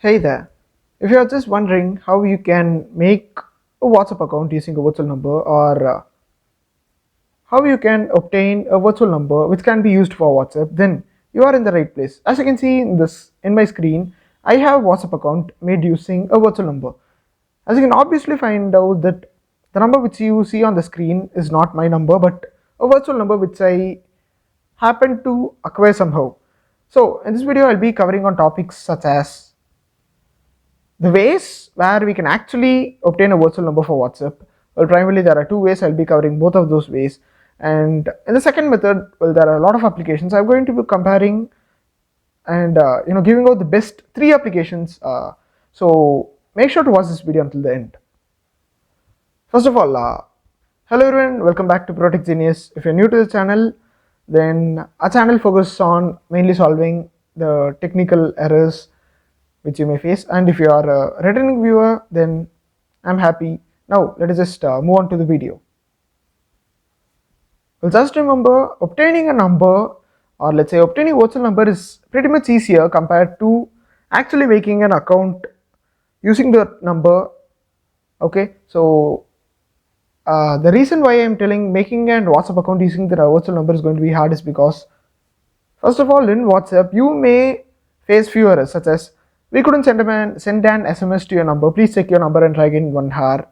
Hey there. If you are just wondering how you can make a WhatsApp account using a virtual number or how you can obtain a virtual number which can be used for WhatsApp, then you are in the right place. As you can see in my screen, I have a WhatsApp account made using a virtual number. As you can obviously find out that the number which you see on the screen is not my number but a virtual number which I happen to acquire somehow. So in this video I'll be covering on topics such as the ways where we can actually obtain a virtual number for WhatsApp. Well, primarily there are two ways. I'll be covering both of those ways. And in the second method, well, there are a lot of applications. I'm going to be comparing and giving out the best three applications. So make sure to watch this video until the end. First of all, hello everyone, welcome back to Protech Genius. If you're new to the channel, then our channel focuses on mainly solving the technical errors which you may face, and if you are a returning viewer, then I'm happy. Now let us just move on to the video. Well, just remember, obtaining a number, or let's say obtaining a virtual number, is pretty much easier compared to actually making an account using the number. Okay, so the reason why I'm telling making an WhatsApp account using the virtual number is going to be hard is because, first of all, in WhatsApp you may face few errors such as we couldn't send an SMS to your number, please check your number and try again in 1 hour,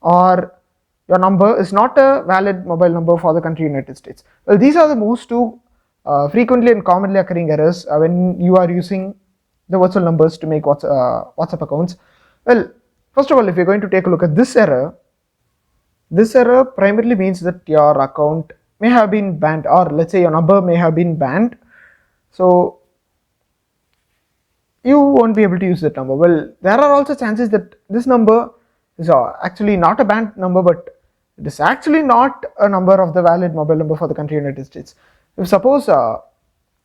or your number is not a valid mobile number for the country United States. Well, these are the most two frequently and commonly occurring errors when you are using the virtual numbers to make WhatsApp accounts. Well, first of all, if you're going to take a look at this error primarily means that your account may have been banned, or let's say your number may have been banned, so you won't be able to use that number. Well, there are also chances that this number is actually not a banned number, but it is actually not a number of the valid mobile number for the country United States. If suppose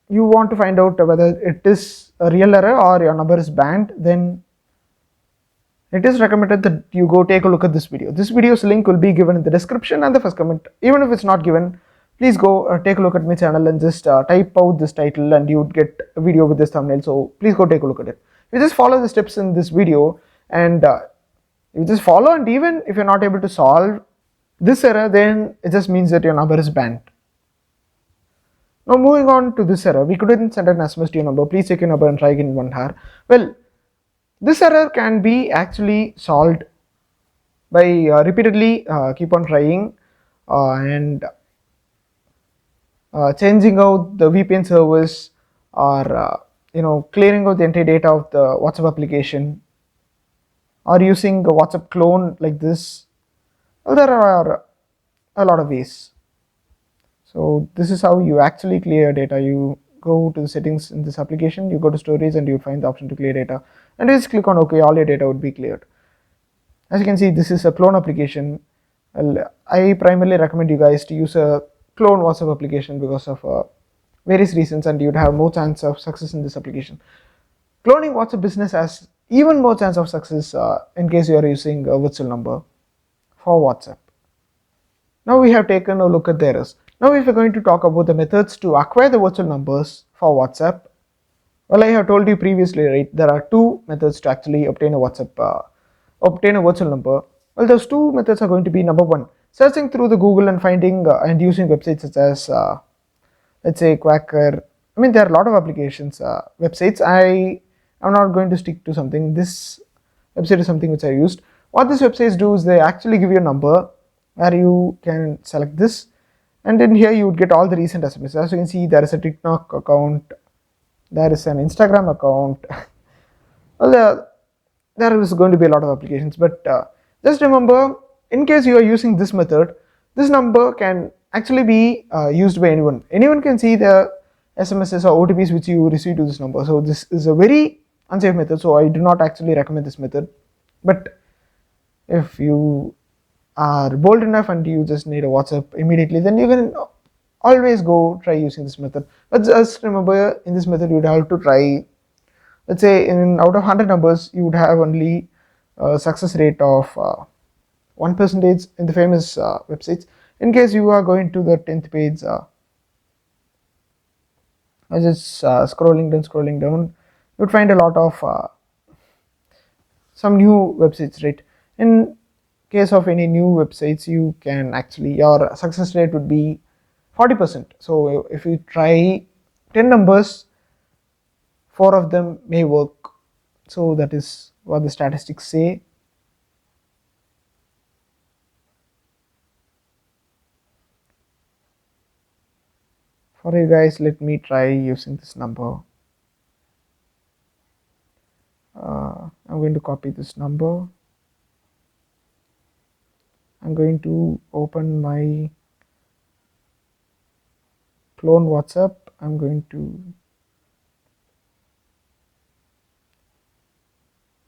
you want to find out whether it is a real error or your number is banned, then it is recommended that you go take a look at this video. This video's link will be given in the description and the first comment. Even if it's not given, please go take a look at my channel and just type out this title and you would get a video with this thumbnail. So please go take a look at it. You just follow the steps in this video and you just follow, and even if you're not able to solve this error, then it just means that your number is banned. Now moving on to this error, we couldn't send an SMS to your number, please check your number and try again in 1 hour. Well, this error can be actually solved by repeatedly keep on trying and changing out the VPN service, or clearing out the entire data of the WhatsApp application, or using a WhatsApp clone like this. Well, there are a lot of ways. So this is how you actually clear data. You go to the settings in this application, you go to storage and you find the option to clear data, and you just click on OK, all your data would be cleared. As you can see, this is a clone application. Well, I primarily recommend you guys to use a clone WhatsApp application because of various reasons, and you'd have more chance of success in this application. Cloning WhatsApp business has even more chance of success in case you are using a virtual number for WhatsApp. Now we have taken a look at the errors. Now if we're going to talk about the methods to acquire the virtual numbers for WhatsApp, well, I have told you previously, right, there are two methods to actually obtain a virtual number. Well, those two methods are going to be: number one, searching through the Google and finding and using websites such as let's say Quacker. I mean, there are a lot of applications, websites. I am not going to stick to something. This website is something which I used. What these websites do is they actually give you a number where you can select this, and in here you would get all the recent SMS. As you can see, there is a TikTok account, there is an Instagram account. Well, there is going to be a lot of applications, but just remember, in case you are using this method, this number can actually be used by anyone. Anyone can see the SMSs or OTPs which you receive to this number. So this is a very unsafe method, so I do not actually recommend this method. But if you are bold enough and you just need a WhatsApp immediately, then you can always go try using this method. But just remember, in this method you would have to try, let's say out of 100 numbers you would have only a success rate of 1% in the famous websites. In case you are going to the 10th page, I just scrolling down, you'd find a lot of some new websites, right? In case of any new websites, you can actually, your success rate would be 40%. So if you try 10 numbers, 4 of them may work. So that is what the statistics say. For you guys, let me try using this number. I'm going to copy this number. I'm going to open my clone WhatsApp. I'm going to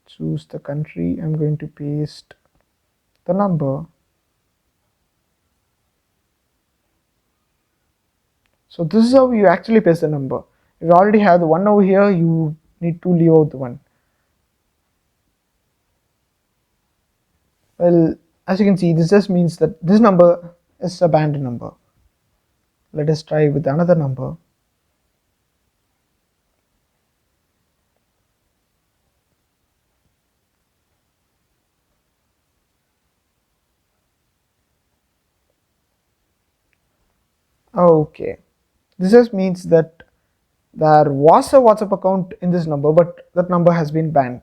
choose the country. I'm going to paste the number. So this is how you actually paste the number. If you already have the one over here, you need to leave out the one. Well, as you can see, this just means that this number is a banned number. Let us try with another number. Okay, this just means that there was a WhatsApp account in this number, but that number has been banned.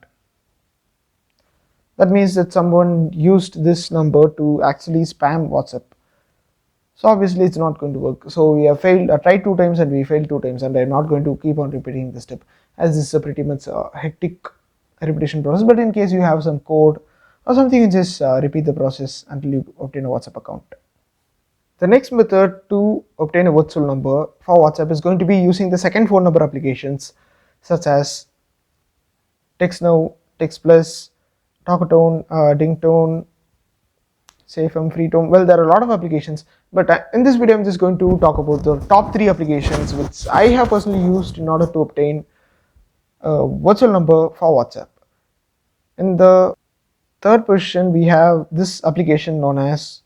That means that someone used this number to actually spam WhatsApp. So obviously it's not going to work. So we have failed, tried 2 times and we failed 2 times, and I'm not going to keep on repeating this step, as this is a pretty much hectic repetition process. But in case you have some code or something, you just repeat the process until you obtain a WhatsApp account. The next method to obtain a virtual number for WhatsApp is going to be using the second phone number applications such as TextNow, TextPlus, Talkatone, Dingtone, SafeM, FreeTone. Well, there are a lot of applications, but in this video I'm just going to talk about the top 3 applications which I have personally used in order to obtain a virtual number for WhatsApp. In the third position, we have this application known as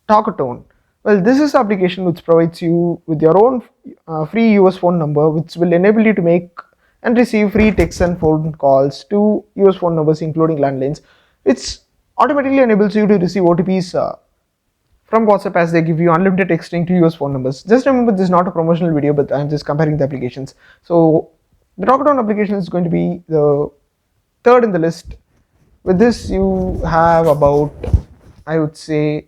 Talkatone. Well, this is an application which provides you with your own free US phone number, which will enable you to make and receive free text and phone calls to US phone numbers, including landlines, which automatically enables you to receive OTPs from WhatsApp, as they give you unlimited texting to US phone numbers. Just remember, this is not a promotional video, but I'm just comparing the applications. So the Talkatone application is going to be the third in the list. With this, you have about, I would say,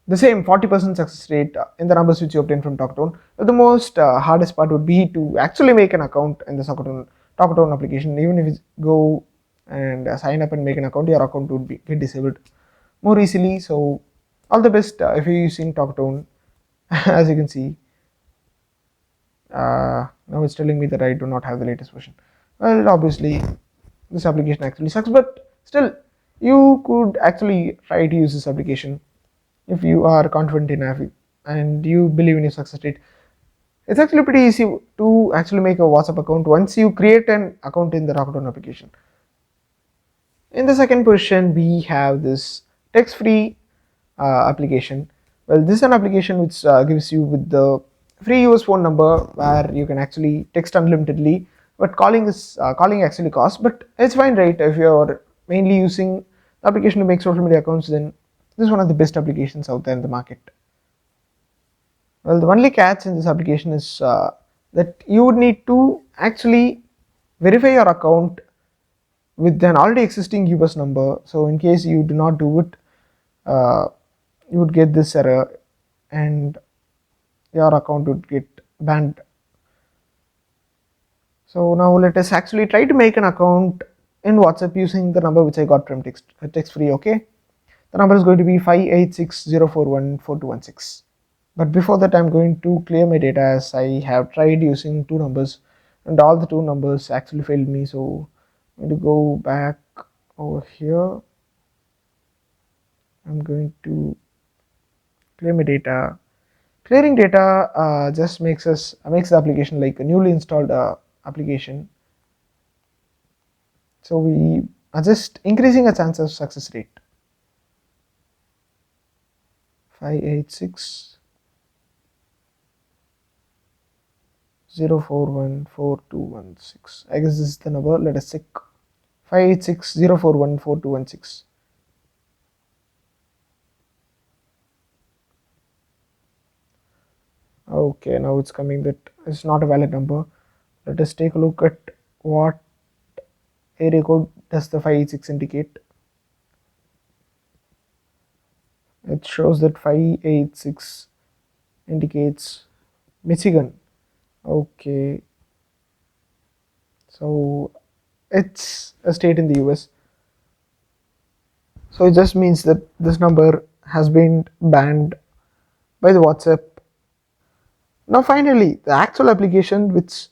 the same 40% success rate in the numbers which you obtain from Talkatone. But the most hardest part would be to actually make an account in the Talkatone application. Even if you go and sign up and make an account, your account would get disabled more easily. So all the best if you're using Talkatone. As you can see, now it's telling me that I do not have the latest version. Well, obviously this application actually sucks, but still you could actually try to use this application if you are confident enough and you believe in your success rate. It's actually pretty easy to actually make a WhatsApp account once you create an account in the Talkatone application. In the second position, we have this Textfree application. Well, this is an application which gives you with the free US phone number where you can actually text unlimitedly, but calling actually costs. But it's fine, right? If you're mainly using the application to make social media accounts, then this is one of the best applications out there in the market. Well, the only catch in this application is that you would need to actually verify your account with an already existing US number. So in case you do not do it, you would get this error and your account would get banned. So now let us actually try to make an account in WhatsApp using the number which I got from Textfree. Okay, the number is going to be 58604142116. But before that, I'm going to clear my data, as I have tried using 2 numbers and all the 2 numbers actually failed me. So I'm going to go back over here. I'm going to clear my data. Clearing data just makes the application like a newly installed application. So we are just increasing a chance of success rate. 586 0414216. I guess this is the number. Let us check. 586 0414216. Okay, now it's coming that it's not a valid number. Let us take a look at what area code does the 586 indicate. It shows that 586 indicates Michigan. Okay, so it's a state in the US. So it just means that this number has been banned by the WhatsApp. Now finally, the actual application which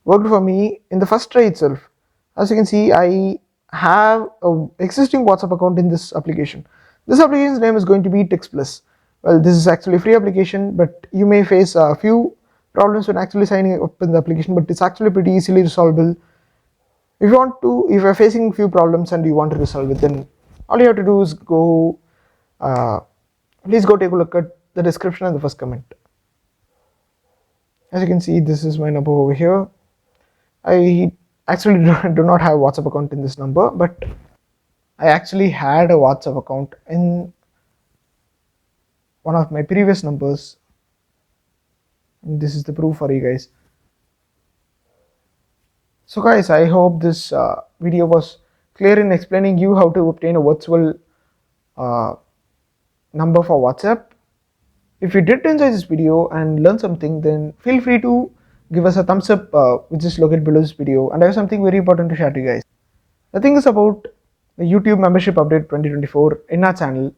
worked for me in the first try itself. As you can see, I have a existing WhatsApp account in this application. This application's name is going to be TextPlus. Well, this is actually a free application, but you may face a few problems when actually signing up in the application, but it's actually pretty easily resolvable. If you're facing few problems and you want to resolve it, then all you have to do is please go take a look at the description and the first comment. As you can see, this is my number over here. I actually do not have a WhatsApp account in this number, but I actually had a WhatsApp account in one of my previous numbers, and this is the proof for you guys. So guys, I hope this video was clear in explaining you how to obtain a virtual number for WhatsApp. If you did enjoy this video and learn something, then feel free to give us a thumbs up, which is located below this video. And I have something very important to share to you guys. The thing is about the YouTube membership update 2024 in our channel.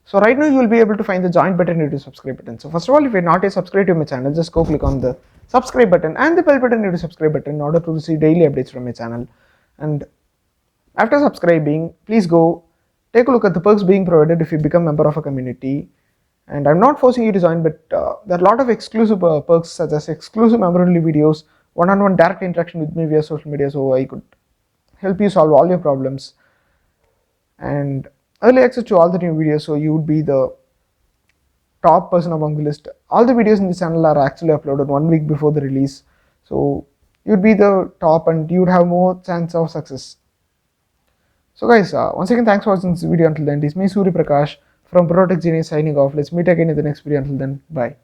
So right now you will be able to find the join button and the subscribe button. So first of all, if you're not yet subscribed to my channel, just go click on the subscribe button and the bell button and the subscribe button in order to receive daily updates from my channel. And after subscribing, please go take a look at the perks being provided if you become a member of a community. And I'm not forcing you to join, but there are a lot of exclusive perks such as exclusive member-only videos, one-on-one direct interaction with me via social media, so I could help you solve all your problems, and early access to all the new videos, so you would be the top person among the list. All the videos in this channel are actually uploaded 1 week before the release, so you'd be the top and you'd have more chance of success. So guys, once again, thanks for watching this video. Until then, it is me, Surya Prakash from Protech signing off. Let's meet again in the next video. Until then, bye.